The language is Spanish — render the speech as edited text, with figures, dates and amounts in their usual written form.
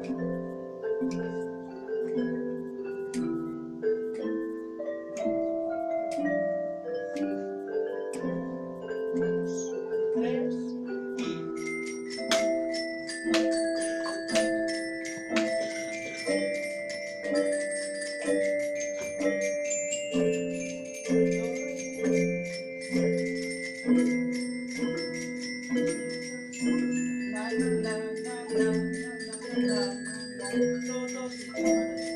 Tres. Na, na, na, na, na, na, na, na, na, na. Do, do, si, fa, re.